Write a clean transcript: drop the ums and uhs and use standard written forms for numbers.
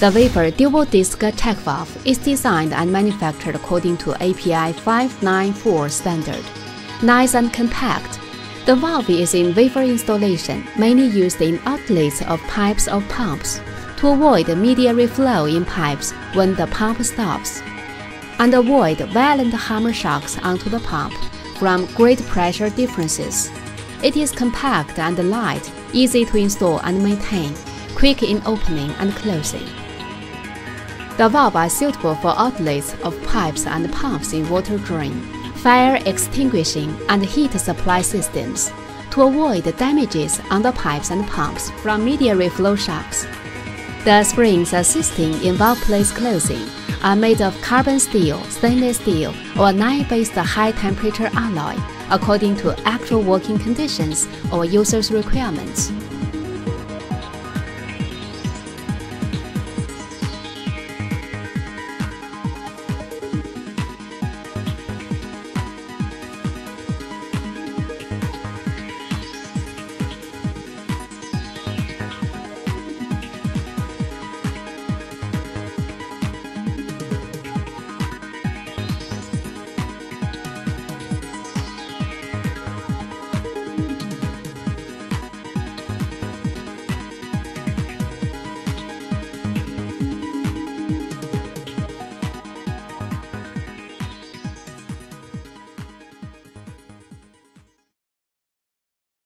The Wafer Dual Disc Check Valve is designed and manufactured according to API 594 standard. Nice and compact, the valve is in wafer installation, mainly used in outlets of pipes or pumps, to avoid media flow in pipes when the pump stops, and avoid violent hammer shocks onto the pump from great pressure differences. It is compact and light, easy to install and maintain, quick in opening and closing. The valves are suitable for outlets of pipes and pumps in water drain, fire extinguishing, and heat supply systems to avoid damages on the pipes and pumps from media flow shocks. The springs assisting in valve place closing are made of carbon steel, stainless steel, or nine-based high-temperature alloy according to actual working conditions or user's requirements.